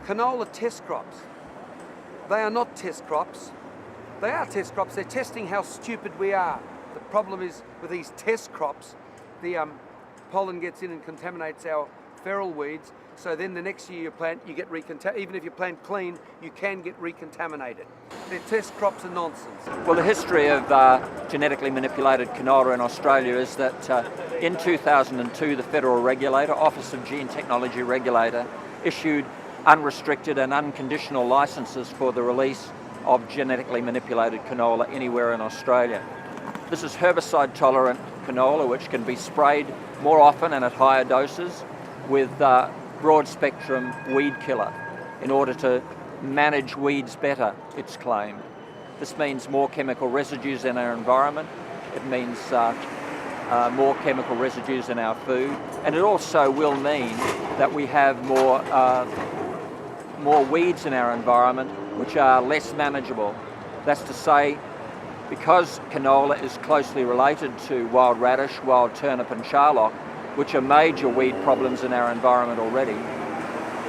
Canola test crops. They are not test crops. They are test crops. They're testing how stupid we are. The problem is with these test crops, the pollen gets in and contaminates our feral weeds. So then the next year you plant, you get even if you plant clean, you can get recontaminated. Their test crops are nonsense. Well, the history of genetically manipulated canola in Australia is that in 2002, the federal regulator, Office of Gene Technology Regulator, issued unrestricted and unconditional licenses for the release of genetically manipulated canola anywhere in Australia. This is herbicide-tolerant canola, which can be sprayed more often and at higher doses with broad-spectrum weed killer in order to manage weeds better, it's claimed. This means more chemical residues in our environment. It means more chemical residues in our food, and it also will mean that we have more weeds in our environment which are less manageable. That's to say, because canola is closely related to wild radish, wild turnip and charlock, which are major weed problems in our environment already,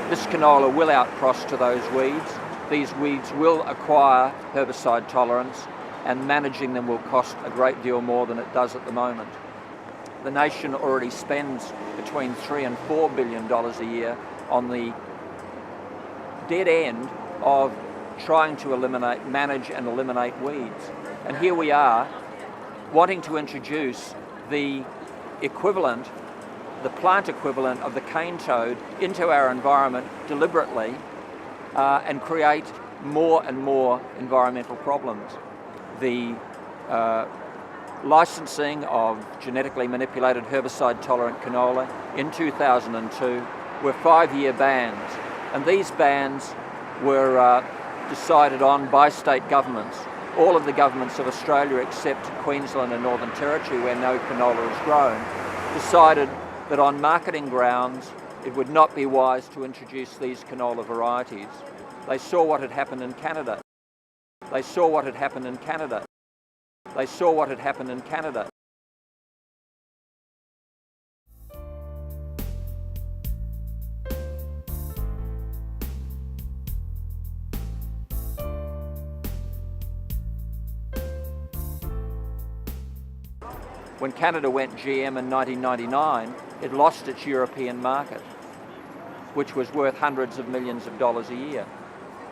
this canola will outcross to those weeds. These weeds will acquire herbicide tolerance, and managing them will cost a great deal more than it does at the moment. The nation already spends between $3 and $4 billion a year on the dead end of trying to manage and eliminate weeds. And here we are wanting to introduce the equivalent, the plant equivalent of the cane toad into our environment deliberately and create more and more environmental problems. The licensing of genetically manipulated herbicide-tolerant canola in 2002 were 5-year bans, and these bans were decided on by state governments. All of the governments of Australia except Queensland and Northern Territory, where no canola is grown, decided that on marketing grounds it would not be wise to introduce these canola varieties. They saw what had happened in Canada. They saw what had happened in Canada. They saw what had happened in Canada. When Canada went GM in 1999, it lost its European market, which was worth hundreds of millions of dollars a year.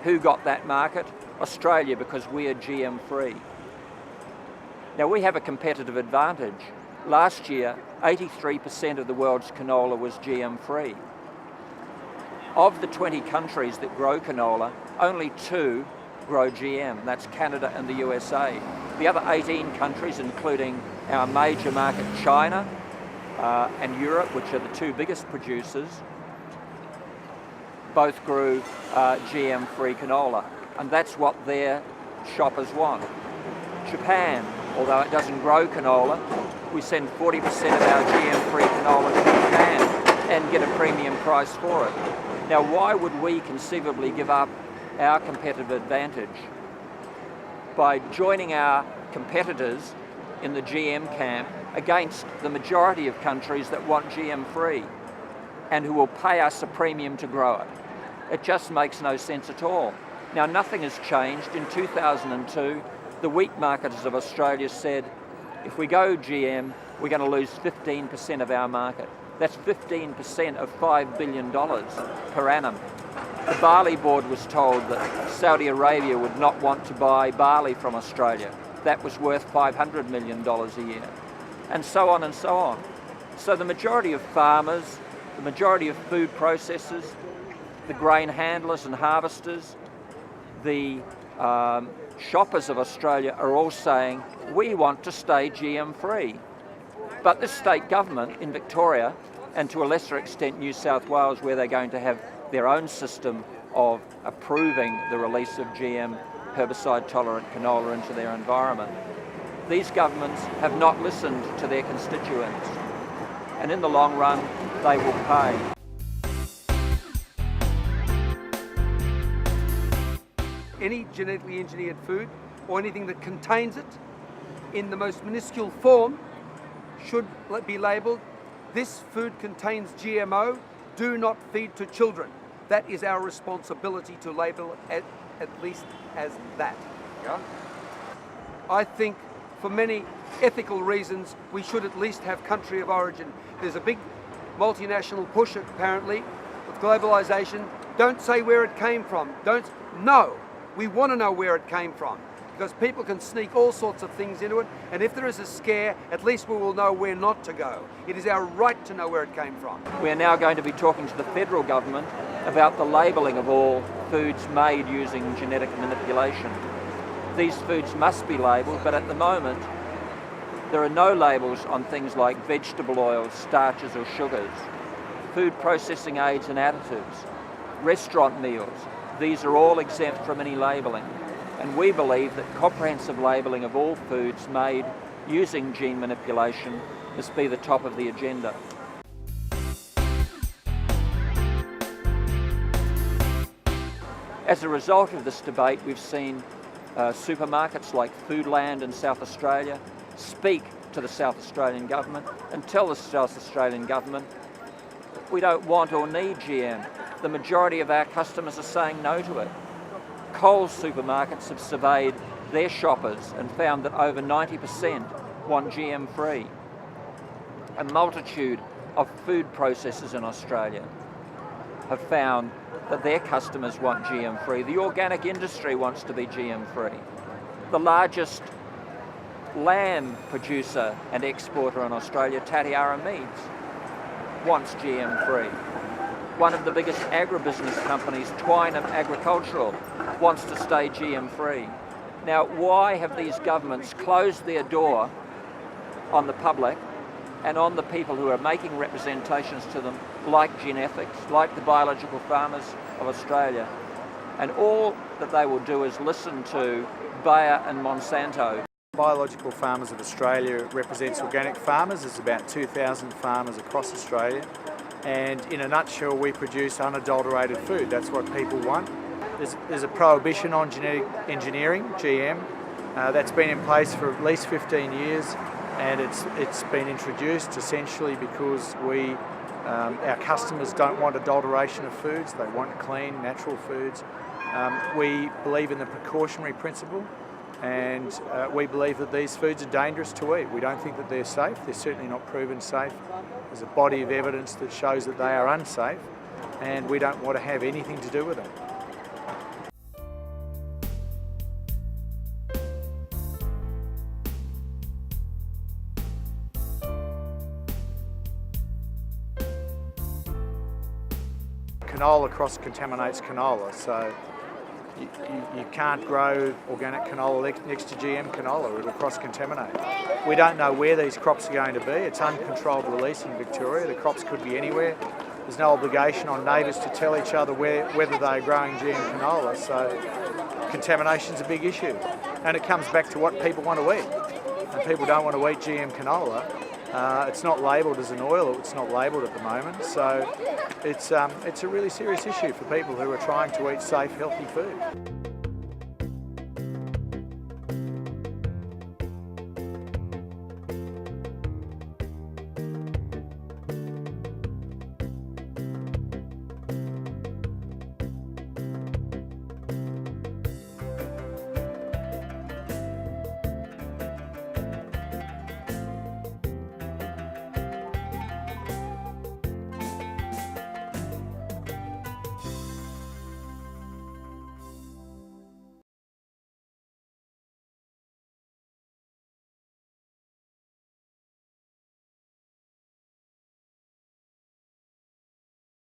Who got that market? Australia, because we are GM free. Now we have a competitive advantage. Last year, 83% of the world's canola was GM free. Of the 20 countries that grow canola, only 2 grow GM. That's Canada and the USA. The other 18 countries, including our major market China and Europe, which are the 2 biggest producers, both grew GM-free canola, and that's what their shoppers want. Japan, although it doesn't grow canola, we send 40% of our GM-free canola to Japan and get a premium price for it. Now, why would we conceivably give up our competitive advantage? By joining our competitors in the GM camp against the majority of countries that want GM-free and who will pay us a premium to grow it. It just makes no sense at all. Now, nothing has changed. In 2002, the wheat marketers of Australia said, if we go GM, we're going to lose 15% of our market. That's 15% of $5 billion per annum. The barley board was told that Saudi Arabia would not want to buy barley from Australia. That was worth $500 million a year, and so on and so on. So the majority of farmers, the majority of food processors, the grain handlers and harvesters, the shoppers of Australia are all saying, we want to stay GM free. But the state government in Victoria, and to a lesser extent New South Wales, where they're going to have their own system of approving the release of GM herbicide-tolerant canola into their environment, these governments have not listened to their constituents, and in the long run, they will pay. Any genetically engineered food, or anything that contains it in the most minuscule form, should be labelled, this food contains GMO, do not feed to children. That is our responsibility to label it at least as that. Yeah? I think for many ethical reasons we should at least have country of origin. There's a big multinational push apparently with globalization. Don't say where it came from. No. We want to know where it came from, because people can sneak all sorts of things into it, and if there is a scare, at least we will know where not to go. It is our right to know where it came from. We're now going to be talking to the federal government about the labelling of all foods made using genetic manipulation. These foods must be labelled, but at the moment there are no labels on things like vegetable oils, starches or sugars, food processing aids and additives, restaurant meals. These are all exempt from any labelling, and we believe that comprehensive labelling of all foods made using gene manipulation must be the top of the agenda. As a result of this debate, we've seen supermarkets like Foodland in South Australia speak to the South Australian government and tell the South Australian government we don't want or need GM. The majority of our customers are saying no to it. Coles supermarkets have surveyed their shoppers and found that over 90% want GM free. A multitude of food processors in Australia have found that their customers want GM free. The organic industry wants to be GM free. The largest lamb producer and exporter in Australia, Tatiara Meats, wants GM free. One of the biggest agribusiness companies, Twynham Agricultural, wants to stay GM free. Now, why have these governments closed their door on the public and on the people who are making representations to them, like Genethics, like the Biological Farmers of Australia? And all that they will do is listen to Bayer and Monsanto. Biological Farmers of Australia represents organic farmers. There's about 2,000 farmers across Australia. And in a nutshell, we produce unadulterated food. That's what people want. There's a prohibition on genetic engineering, GM. That's been in place for at least 15 years, and it's been introduced essentially because our customers don't want adulteration of foods. They want clean, natural foods. We believe in the precautionary principle, and we believe that these foods are dangerous to eat. We don't think that they're safe. They're certainly not proven safe. There's a body of evidence that shows that they are unsafe, and we don't want to have anything to do with them. Canola cross-contaminates canola, so you can't grow organic canola next to GM canola. It'll cross-contaminate. We don't know where these crops are going to be. It's uncontrolled release in Victoria. The crops could be anywhere. There's no obligation on neighbours to tell each other whether they're growing GM canola, so contamination's a big issue. And it comes back to what people want to eat. And people don't want to eat GM canola. It's not labelled as an oil. It's not labelled at the moment, so it's a really serious issue for people who are trying to eat safe, healthy food.